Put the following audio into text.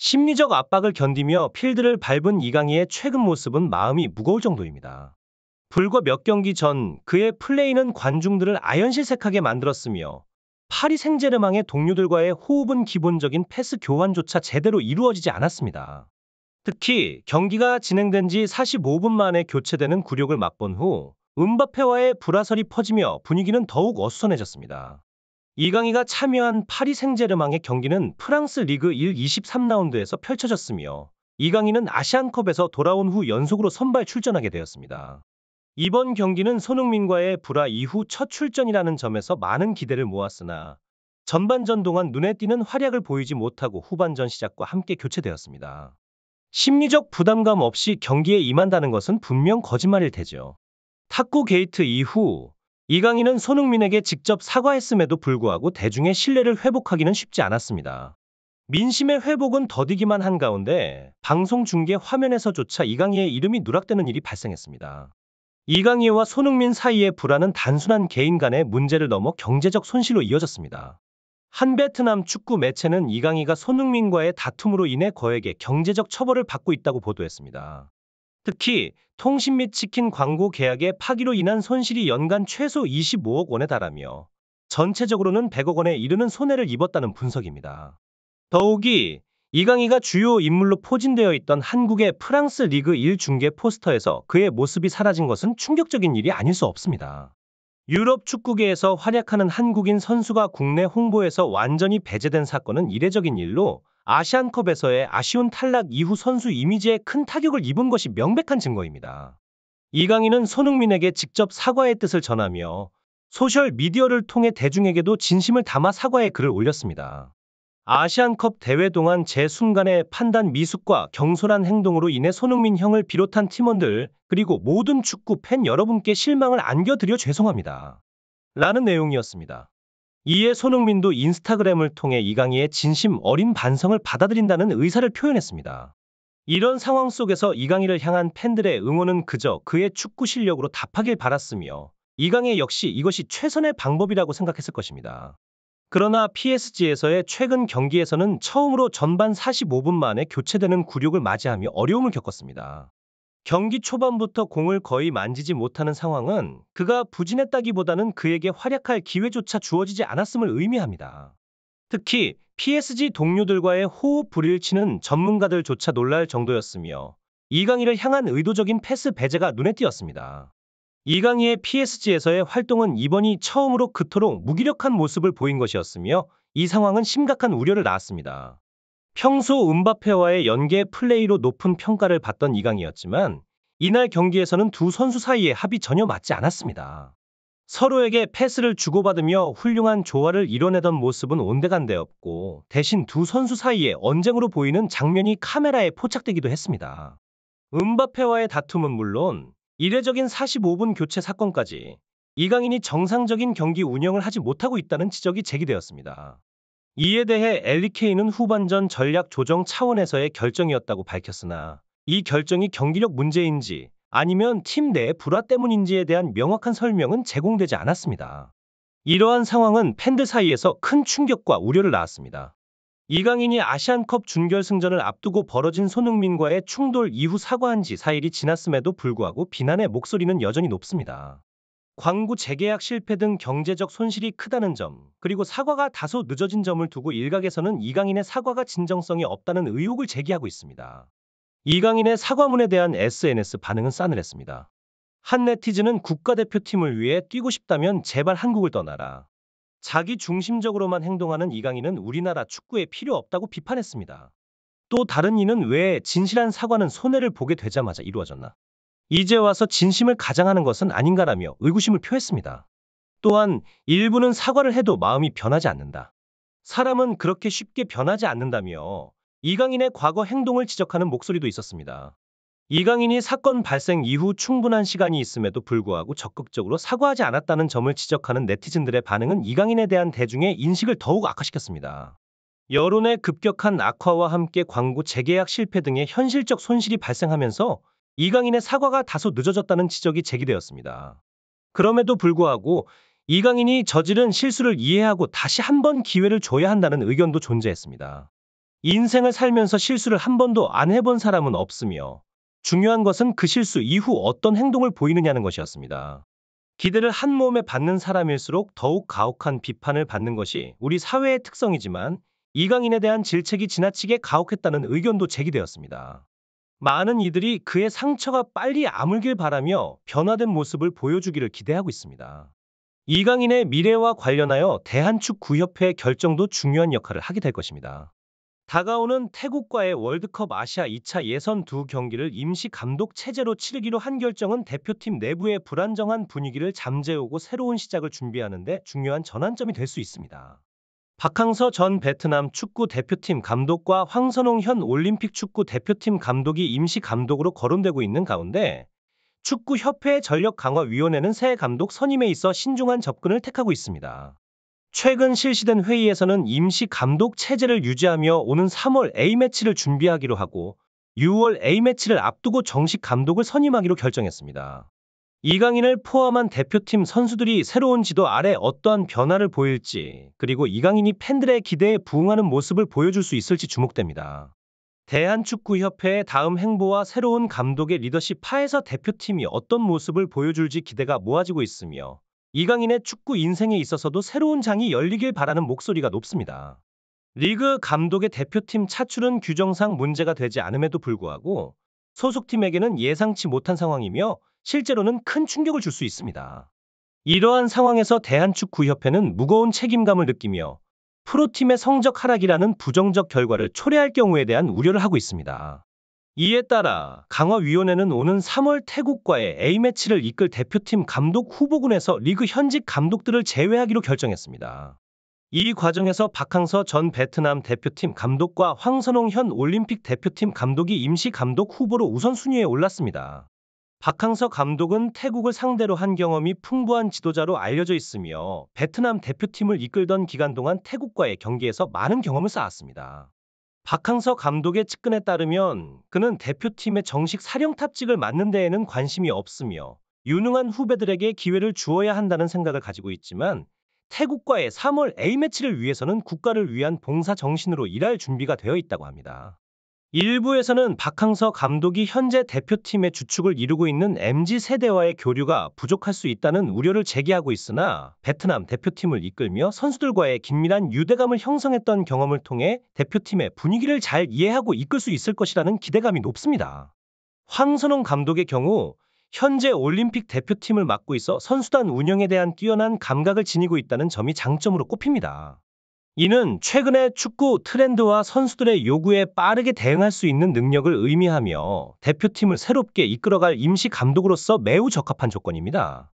심리적 압박을 견디며 필드를 밟은 이강인의 최근 모습은 마음이 무거울 정도입니다. 불과 몇 경기 전 그의 플레이는 관중들을 아연실색하게 만들었으며 파리 생제르맹의 동료들과의 호흡은 기본적인 패스 교환조차 제대로 이루어지지 않았습니다. 특히 경기가 진행된 지 45분 만에 교체되는 굴욕을 맛본 후 음바페와의 불화설이 퍼지며 분위기는 더욱 어수선해졌습니다. 이강인이 참여한 파리 생제르맹의 경기는 프랑스 리그 1 23라운드에서 펼쳐졌으며 이강인은 아시안컵에서 돌아온 후 연속으로 선발 출전하게 되었습니다. 이번 경기는 손흥민과의 불화 이후 첫 출전이라는 점에서 많은 기대를 모았으나 전반전 동안 눈에 띄는 활약을 보이지 못하고 후반전 시작과 함께 교체되었습니다. 심리적 부담감 없이 경기에 임한다는 것은 분명 거짓말일 테죠. 탁구 게이트 이후 이강인은 손흥민에게 직접 사과했음에도 불구하고 대중의 신뢰를 회복하기는 쉽지 않았습니다. 민심의 회복은 더디기만 한 가운데 방송 중계 화면에서조차 이강인의 이름이 누락되는 일이 발생했습니다. 이강인과 손흥민 사이의 불화는 단순한 개인 간의 문제를 넘어 경제적 손실로 이어졌습니다. 한 베트남 축구 매체는 이강인이 손흥민과의 다툼으로 인해 거액의 경제적 처벌을 받고 있다고 보도했습니다. 특히 통신 및 치킨 광고 계약의 파기로 인한 손실이 연간 최소 25억 원에 달하며 전체적으로는 100억 원에 이르는 손해를 입었다는 분석입니다. 더욱이 이강인이 주요 인물로 포진되어 있던 한국의 프랑스 리그 1 중계 포스터에서 그의 모습이 사라진 것은 충격적인 일이 아닐 수 없습니다. 유럽 축구계에서 활약하는 한국인 선수가 국내 홍보에서 완전히 배제된 사건은 이례적인 일로 아시안컵에서의 아쉬운 탈락 이후 선수 이미지에 큰 타격을 입은 것이 명백한 증거입니다. 이강인은 손흥민에게 직접 사과의 뜻을 전하며 소셜미디어를 통해 대중에게도 진심을 담아 사과의 글을 올렸습니다. 아시안컵 대회 동안 제 순간의 판단 미숙과 경솔한 행동으로 인해 손흥민 형을 비롯한 팀원들 그리고 모든 축구 팬 여러분께 실망을 안겨드려 죄송합니다. 라는 내용이었습니다. 이에 손흥민도 인스타그램을 통해 이강인의 진심 어린 반성을 받아들인다는 의사를 표현했습니다. 이런 상황 속에서 이강인을 향한 팬들의 응원은 그저 그의 축구 실력으로 답하길 바랐으며 이강인 역시 이것이 최선의 방법이라고 생각했을 것입니다. 그러나 PSG에서의 최근 경기에서는 처음으로 전반 45분 만에 교체되는 굴욕을 맞이하며 어려움을 겪었습니다. 경기 초반부터 공을 거의 만지지 못하는 상황은 그가 부진했다기보다는 그에게 활약할 기회조차 주어지지 않았음을 의미합니다. 특히 PSG 동료들과의 호흡 불일치는 전문가들조차 놀랄 정도였으며 이강인을 향한 의도적인 패스 배제가 눈에 띄었습니다. 이강인의 PSG에서의 활동은 이번이 처음으로 그토록 무기력한 모습을 보인 것이었으며 이 상황은 심각한 우려를 낳았습니다. 평소 음바페와의 연계 플레이로 높은 평가를 받던 이강인이었지만 이날 경기에서는 두 선수 사이의 합이 전혀 맞지 않았습니다. 서로에게 패스를 주고받으며 훌륭한 조화를 이뤄내던 모습은 온데간데 없고 대신 두 선수 사이의 언쟁으로 보이는 장면이 카메라에 포착되기도 했습니다. 음바페와의 다툼은 물론 이례적인 45분 교체 사건까지 이강인이 정상적인 경기 운영을 하지 못하고 있다는 지적이 제기되었습니다. 이에 대해 엘리케이는 후반전 전략 조정 차원에서의 결정이었다고 밝혔으나 이 결정이 경기력 문제인지 아니면 팀 내 불화 때문인지에 대한 명확한 설명은 제공되지 않았습니다. 이러한 상황은 팬들 사이에서 큰 충격과 우려를 낳았습니다. 이강인이 아시안컵 준결승전을 앞두고 벌어진 손흥민과의 충돌 이후 사과한 지 4일이 지났음에도 불구하고 비난의 목소리는 여전히 높습니다. 광고 재계약 실패 등 경제적 손실이 크다는 점, 그리고 사과가 다소 늦어진 점을 두고 일각에서는 이강인의 사과가 진정성이 없다는 의혹을 제기하고 있습니다. 이강인의 사과문에 대한 SNS 반응은 싸늘했습니다. 한 네티즌은 국가대표팀을 위해 뛰고 싶다면 제발 한국을 떠나라. 자기 중심적으로만 행동하는 이강인은 우리나라 축구에 필요 없다고 비판했습니다. 또 다른 이는 왜 진실한 사과는 손해를 보게 되자마자 이루어졌나? 이제 와서 진심을 가장하는 것은 아닌가라며 의구심을 표했습니다. 또한 일부는 사과를 해도 마음이 변하지 않는다. 사람은 그렇게 쉽게 변하지 않는다며 이강인의 과거 행동을 지적하는 목소리도 있었습니다. 이강인이 사건 발생 이후 충분한 시간이 있음에도 불구하고 적극적으로 사과하지 않았다는 점을 지적하는 네티즌들의 반응은 이강인에 대한 대중의 인식을 더욱 악화시켰습니다. 여론의 급격한 악화와 함께 광고 재계약 실패 등의 현실적 손실이 발생하면서 이강인의 사과가 다소 늦어졌다는 지적이 제기되었습니다. 그럼에도 불구하고 이강인이 저지른 실수를 이해하고 다시 한 번 기회를 줘야 한다는 의견도 존재했습니다. 인생을 살면서 실수를 한 번도 안 해본 사람은 없으며 중요한 것은 그 실수 이후 어떤 행동을 보이느냐는 것이었습니다. 기대를 한 몸에 받는 사람일수록 더욱 가혹한 비판을 받는 것이 우리 사회의 특성이지만 이강인에 대한 질책이 지나치게 가혹했다는 의견도 제기되었습니다. 많은 이들이 그의 상처가 빨리 아물길 바라며 변화된 모습을 보여주기를 기대하고 있습니다. 이강인의 미래와 관련하여 대한축구협회의 결정도 중요한 역할을 하게 될 것입니다. 다가오는 태국과의 월드컵 아시아 2차 예선 두 경기를 임시 감독 체제로 치르기로 한 결정은 대표팀 내부의 불안정한 분위기를 잠재우고 새로운 시작을 준비하는 데 중요한 전환점이 될 수 있습니다. 박항서 전 베트남 축구 대표팀 감독과 황선홍 현 올림픽 축구 대표팀 감독이 임시 감독으로 거론되고 있는 가운데 축구협회 전력강화위원회는 새 감독 선임에 있어 신중한 접근을 택하고 있습니다. 최근 실시된 회의에서는 임시 감독 체제를 유지하며 오는 3월 A매치를 준비하기로 하고 6월 A매치를 앞두고 정식 감독을 선임하기로 결정했습니다. 이강인을 포함한 대표팀 선수들이 새로운 지도 아래 어떠한 변화를 보일지, 그리고 이강인이 팬들의 기대에 부응하는 모습을 보여줄 수 있을지 주목됩니다. 대한축구협회의 다음 행보와 새로운 감독의 리더십 하에서 대표팀이 어떤 모습을 보여줄지 기대가 모아지고 있으며 이강인의 축구 인생에 있어서도 새로운 장이 열리길 바라는 목소리가 높습니다. 리그 감독의 대표팀 차출은 규정상 문제가 되지 않음에도 불구하고 소속팀에게는 예상치 못한 상황이며 실제로는 큰 충격을 줄 수 있습니다. 이러한 상황에서 대한축구협회는 무거운 책임감을 느끼며 프로팀의 성적 하락이라는 부정적 결과를 초래할 경우에 대한 우려를 하고 있습니다. 이에 따라 강화위원회는 오는 3월 태국과의 A매치를 이끌 대표팀 감독 후보군에서 리그 현직 감독들을 제외하기로 결정했습니다. 이 과정에서 박항서 전 베트남 대표팀 감독과 황선홍 현 올림픽 대표팀 감독이 임시 감독 후보로 우선순위에 올랐습니다. 박항서 감독은 태국을 상대로 한 경험이 풍부한 지도자로 알려져 있으며 베트남 대표팀을 이끌던 기간 동안 태국과의 경기에서 많은 경험을 쌓았습니다. 박항서 감독의 측근에 따르면 그는 대표팀의 정식 사령탑직을 맡는 데에는 관심이 없으며 유능한 후배들에게 기회를 주어야 한다는 생각을 가지고 있지만 태국과의 3월 A매치를 위해서는 국가를 위한 봉사 정신으로 일할 준비가 되어 있다고 합니다. 일부에서는 박항서 감독이 현재 대표팀의 주축을 이루고 있는 MZ세대와의 교류가 부족할 수 있다는 우려를 제기하고 있으나 베트남 대표팀을 이끌며 선수들과의 긴밀한 유대감을 형성했던 경험을 통해 대표팀의 분위기를 잘 이해하고 이끌 수 있을 것이라는 기대감이 높습니다. 황선홍 감독의 경우 현재 올림픽 대표팀을 맡고 있어 선수단 운영에 대한 뛰어난 감각을 지니고 있다는 점이 장점으로 꼽힙니다. 이는 최근의 축구 트렌드와 선수들의 요구에 빠르게 대응할 수 있는 능력을 의미하며 대표팀을 새롭게 이끌어갈 임시 감독으로서 매우 적합한 조건입니다.